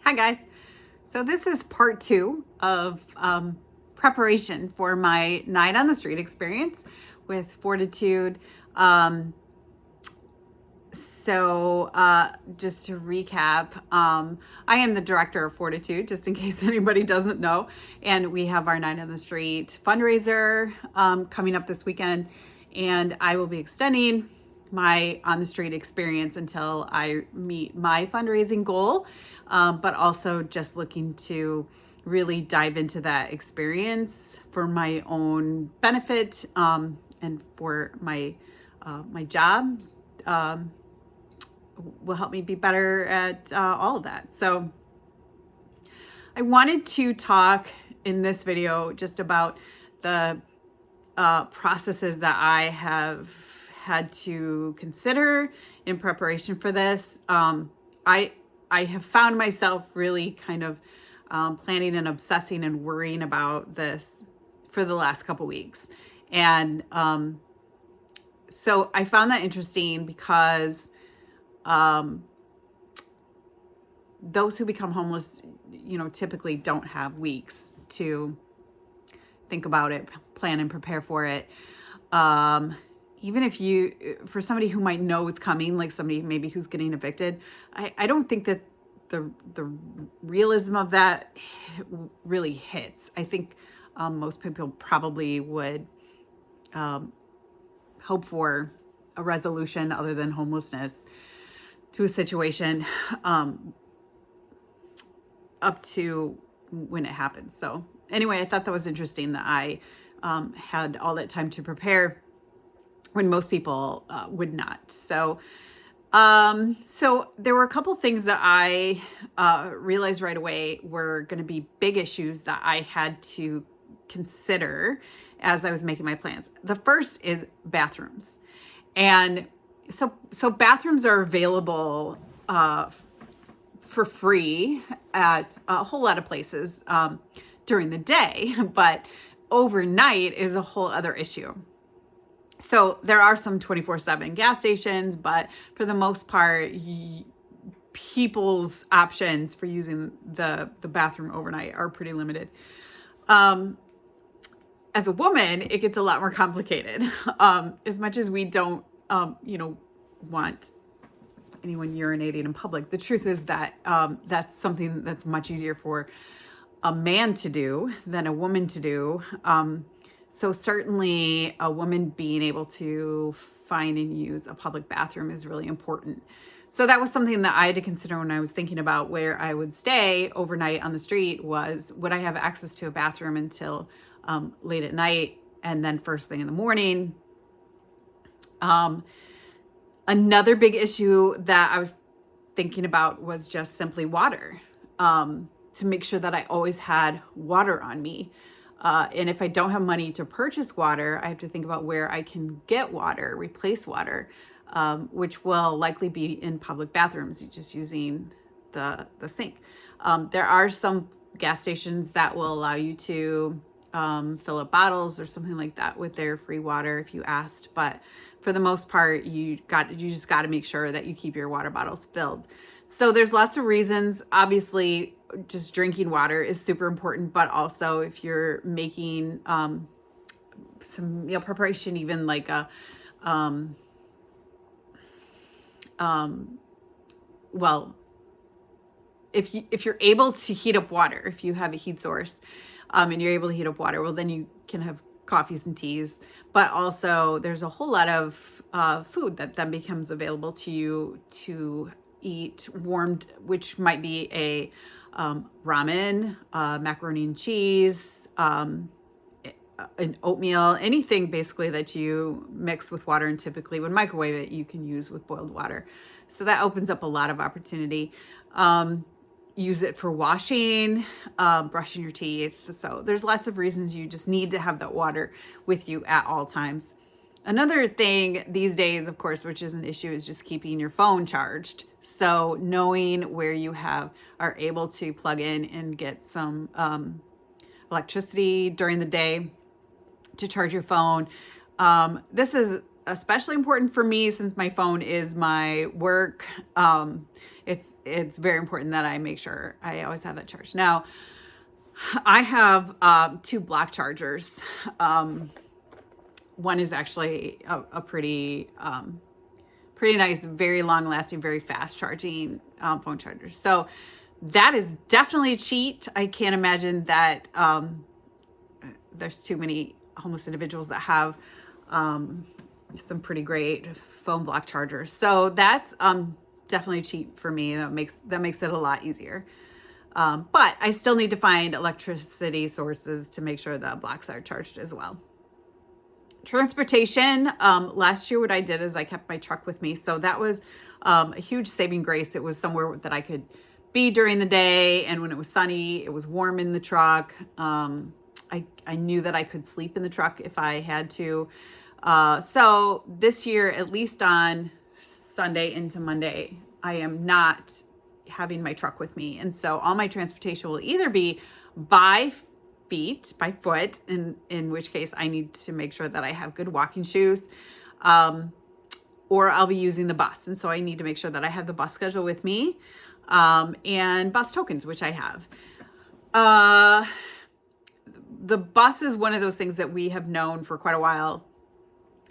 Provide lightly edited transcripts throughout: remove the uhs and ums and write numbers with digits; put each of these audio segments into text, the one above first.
Hi guys. So this is part 2 of preparation for my night on the street experience with Fortitude. Just to recap, I am the director of Fortitude, just in case anybody doesn't know. And we have our Night on the Street fundraiser coming up this weekend. And I will be extending my on the street experience until I meet my fundraising goal, but also just looking to really dive into that experience for my own benefit, and for my job. Will help me be better at all of that. So I wanted to talk in this video just about the processes that I have had to consider in preparation for this. I have found myself really kind of planning and obsessing and worrying about this for the last couple weeks. And so I found that interesting because those who become homeless, typically don't have weeks to think about it, plan and prepare for it. Even if for somebody who might know it's coming, like somebody maybe who's getting evicted, I don't think that the realism of that really hits. I think most people probably would hope for a resolution other than homelessness to a situation up to when it happens. So anyway, I thought that was interesting that I had all that time to prepare when most people would not. So there were a couple things that I realized right away were going to be big issues that I had to consider as I was making my plans. The first is bathrooms. And so bathrooms are available for free at a whole lot of places during the day, but overnight is a whole other issue. So there are some 24/7 gas stations, but for the most part, people's options for using the bathroom overnight are pretty limited. As a woman, it gets a lot more complicated. As much as we don't, want anyone urinating in public, the truth is that that's something that's much easier for a man to do than a woman to do. So certainly a woman being able to find and use a public bathroom is really important. So that was something that I had to consider when I was thinking about where I would stay overnight on the street. Would I have access to a bathroom until late at night and then first thing in the morning? Another big issue that I was thinking about was just simply water, to make sure that I always had water on me. And if I don't have money to purchase water, I have to think about where I can get water, replace water, which will likely be in public bathrooms, just using the sink. There are some gas stations that will allow you to fill up bottles or something like that with their free water if you asked. But for the most part, you just got to make sure that you keep your water bottles filled. So there's lots of reasons. Obviously, just drinking water is super important, but also if you're making some meal preparation, even like a if you're able to heat up water, if you have a heat source, and you're able to heat up water, well, then you can have coffees and teas. But also there's a whole lot of food that then becomes available to you to eat warmed, which might be a ramen, macaroni and cheese, an oatmeal, anything basically that you mix with water and typically would microwave it, you can use with boiled water. So that opens up a lot of opportunity. Use it for washing, brushing your teeth. So there's lots of reasons you just need to have that water with you at all times. Another thing these days, of course, which is an issue, is just keeping your phone charged. So knowing where you are able to plug in and get some electricity during the day to charge your phone. This is especially important for me since my phone is my work. It's very important that I make sure I always have that charged. Now, I have 2 block chargers. One is actually a pretty pretty nice, very long lasting, very fast charging phone charger. So that is definitely a cheat. I can't imagine that there's too many homeless individuals that have some pretty great phone block chargers. So that's definitely a cheat for me. That makes it a lot easier. But I still need to find electricity sources to make sure the blocks are charged as well. Transportation. Last year, what I did is I kept my truck with me. So that was a huge saving grace. It was somewhere that I could be during the day. And when it was sunny, it was warm in the truck. I knew that I could sleep in the truck if I had to. So this year, at least on Sunday into Monday, I am not having my truck with me. And so all my transportation will either be by foot, in which case I need to make sure that I have good walking shoes, or I'll be using the bus. And so I need to make sure that I have the bus schedule with me, and bus tokens, which I have. The bus is one of those things that we have known for quite a while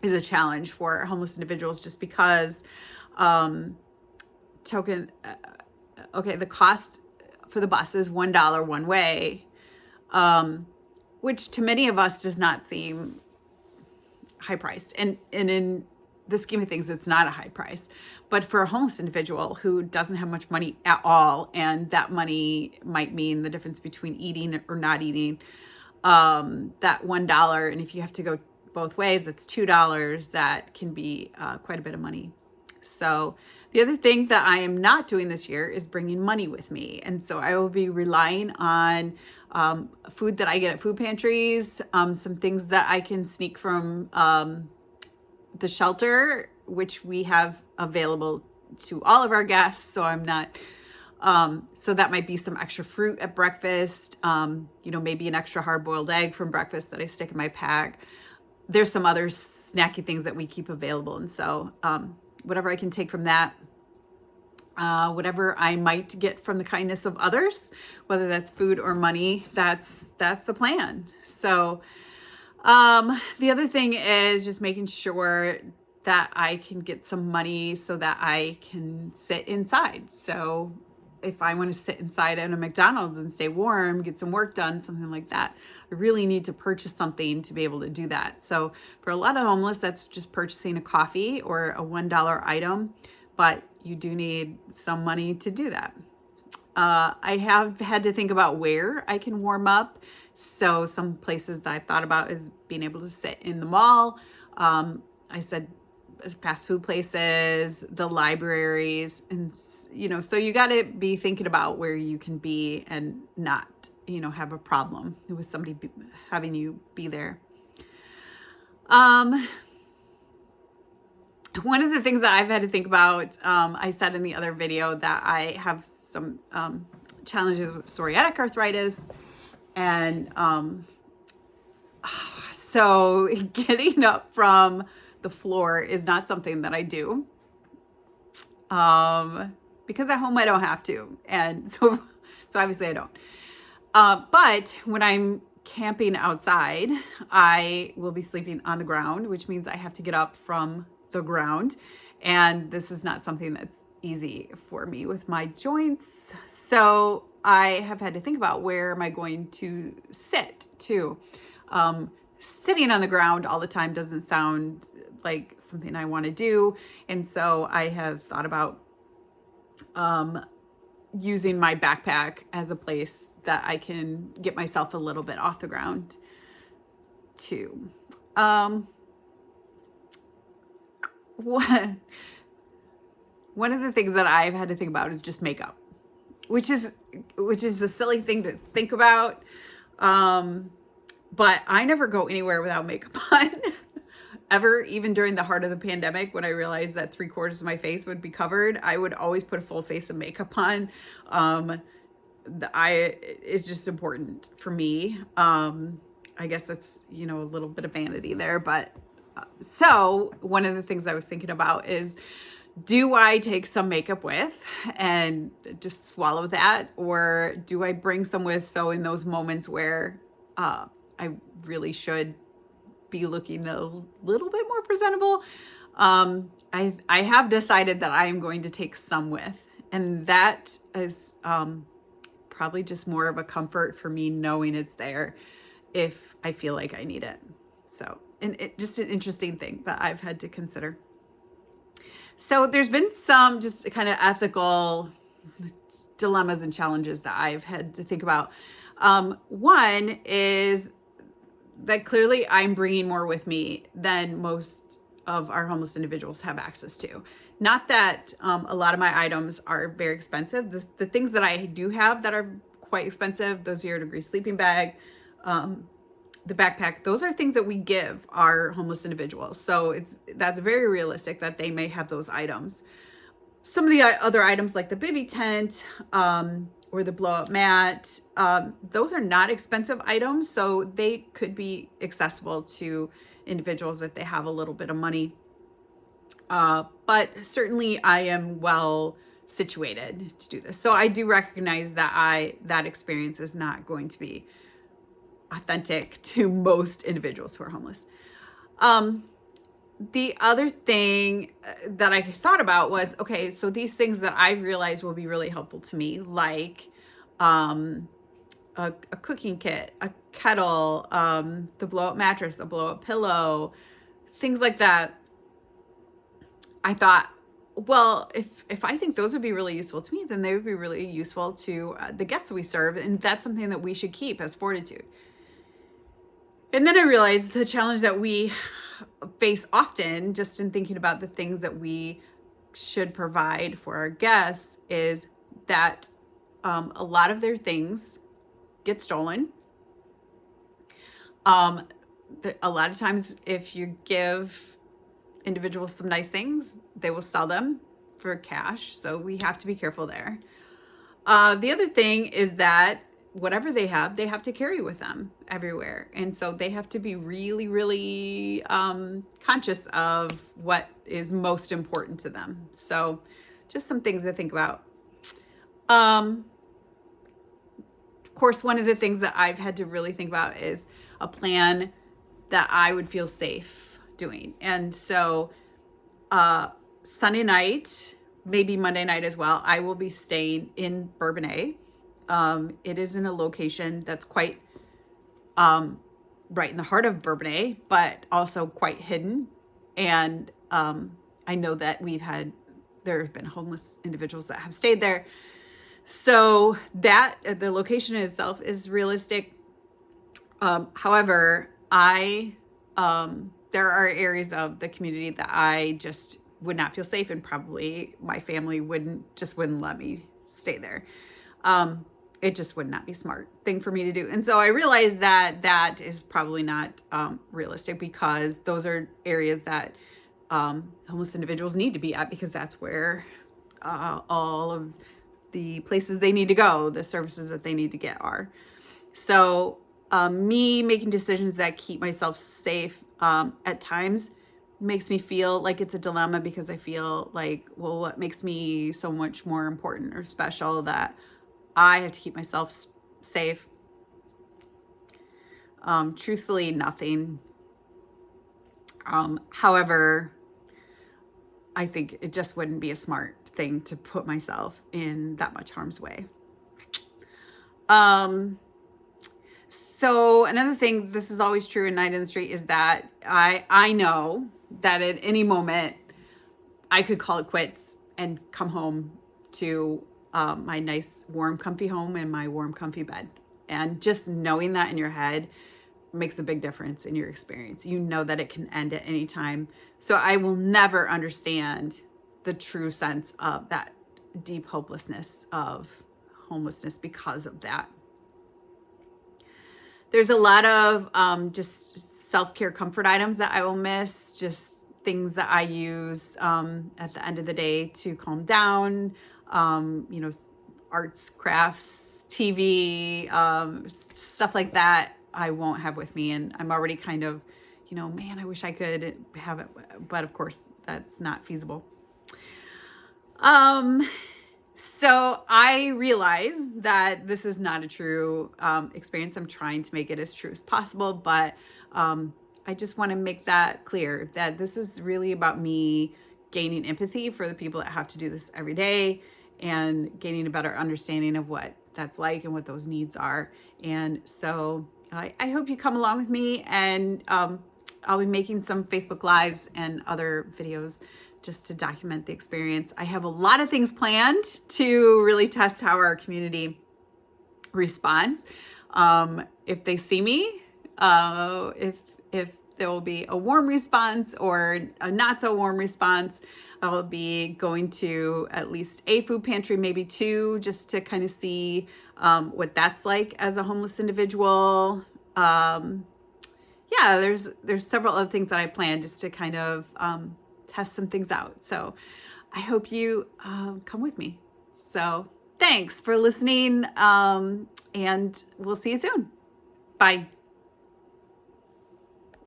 is a challenge for homeless individuals, just because the cost for the bus is $1 one way, which to many of us does not seem high priced. And in the scheme of things, it's not a high price. But for a homeless individual who doesn't have much money at all, and that money might mean the difference between eating or not eating, that $1, and if you have to go both ways, it's $2. That can be quite a bit of money. So the other thing that I am not doing this year is bringing money with me. And so I will be relying on food that I get at food pantries, some things that I can sneak from the shelter, which we have available to all of our guests. So I'm not, so that might be some extra fruit at breakfast, maybe an extra hard-boiled egg from breakfast that I stick in my pack. There's some other snacky things that we keep available. And so whatever I can take from that, whatever I might get from the kindness of others, whether that's food or money, that's the plan. So the other thing is just making sure that I can get some money so that I can sit inside. So if I want to sit inside at a McDonald's and stay warm, get some work done, something like that, I really need to purchase something to be able to do that. So for a lot of homeless, that's just purchasing a coffee or a $1 item, but you do need some money to do that. I have had to think about where I can warm up. So some places that I've thought about is being able to sit in the mall. I said fast food places, the libraries, and so you got to be thinking about where you can be and not have a problem with somebody having you be there. One of the things that I've had to think about, I said in the other video that I have some challenges with psoriatic arthritis, and so getting up from the floor is not something that I do, because at home I don't have to, and so obviously I don't. But when I'm camping outside, I will be sleeping on the ground, which means I have to get up from the ground, and this is not something that's easy for me with my joints. So I have had to think about where am I going to sit too. Sitting on the ground all the time doesn't sound like something I want to do. And so I have thought about using my backpack as a place that I can get myself a little bit off the ground too. One of the things that I've had to think about is just makeup, which is a silly thing to think about. But I never go anywhere without makeup on ever, even during the heart of the pandemic, when I realized that 3/4 of my face would be covered. I would always put a full face of makeup on. It's just important for me. I guess it's, a little bit of vanity there, but So one of the things I was thinking about is, do I take some makeup with and just swallow that? Or do I bring some with, so in those moments where I really should be looking a little bit more presentable, I have decided that I am going to take some with. And that is probably just more of a comfort for me, knowing it's there if I feel like I need it. So, and it just an interesting thing that I've had to consider. So there's been some just kind of ethical dilemmas and challenges that I've had to think about. One is that clearly I'm bringing more with me than most of our homeless individuals have access to. Not that a lot of my items are very expensive. The things that I do have that are quite expensive, the 0 degree sleeping bag, the backpack, those are things that we give our homeless individuals. So that's very realistic that they may have those items. Some of the other items like the bivy tent, or the blow up mat, those are not expensive items. So they could be accessible to individuals if they have a little bit of money. But certainly I am well situated to do this. So I do recognize that that experience is not going to be authentic to most individuals who are homeless. The other thing that I thought about was, okay, so these things that I realized will be really helpful to me, like a cooking kit, a kettle, the blow up mattress, a blow up pillow, things like that. I thought, well, if I think those would be really useful to me, then they would be really useful to the guests that we serve. And that's something that we should keep as fortitude. And then I realized the challenge that we face often, just in thinking about the things that we should provide for our guests, is that a lot of their things get stolen. A lot of times, if you give individuals some nice things, they will sell them for cash. So we have to be careful there. The other thing is that whatever they have to carry with them everywhere. And so they have to be really, really conscious of what is most important to them. So just some things to think about. Of course, one of the things that I've had to really think about is a plan that I would feel safe doing. And so Sunday night, maybe Monday night as well, I will be staying in Bourbonnais. It is in a location that's quite right in the heart of Bourbonnais, but also quite hidden. And I know that there have been homeless individuals that have stayed there. So that the location itself is realistic. However, there are areas of the community that I just would not feel safe, and probably my family wouldn't let me stay there. It just would not be a smart thing for me to do. And so I realized that is probably not realistic, because those are areas that homeless individuals need to be at, because that's where all of the places they need to go, the services that they need to get are. So me making decisions that keep myself safe at times makes me feel like it's a dilemma, because I feel like, well, what makes me so much more important or special that I have to keep myself safe? Truthfully, nothing. However, I think it just wouldn't be a smart thing to put myself in that much harm's way. So another thing, this is always true in Night in the Street, is that I know that at any moment I could call it quits and come home to my nice, warm, comfy home and my warm, comfy bed. And just knowing that in your head makes a big difference in your experience. You know that it can end at any time. So I will never understand the true sense of that deep hopelessness of homelessness because of that. There's a lot of just self-care comfort items that I will miss, just things that I use at the end of the day to calm down, arts, crafts, TV, stuff like that I won't have with me. And I'm already kind of, man, I wish I could have it, but of course that's not feasible. So I realize that this is not a true experience. I'm trying to make it as true as possible, but I just want to make that clear that this is really about me gaining empathy for the people that have to do this every day and gaining a better understanding of what that's like and what those needs are. And so I hope you come along with me, and I'll be making some Facebook Lives and other videos just to document the experience. I have a lot of things planned to really test how our community responds. If they see me, if there will be a warm response or a not so warm response, I'll be going to at least a food pantry, maybe two, just to kind of see what that's like as a homeless individual. Yeah, there's several other things that I plan just to kind of test some things out. So I hope you come with me. So thanks for listening, and we'll see you soon. Bye.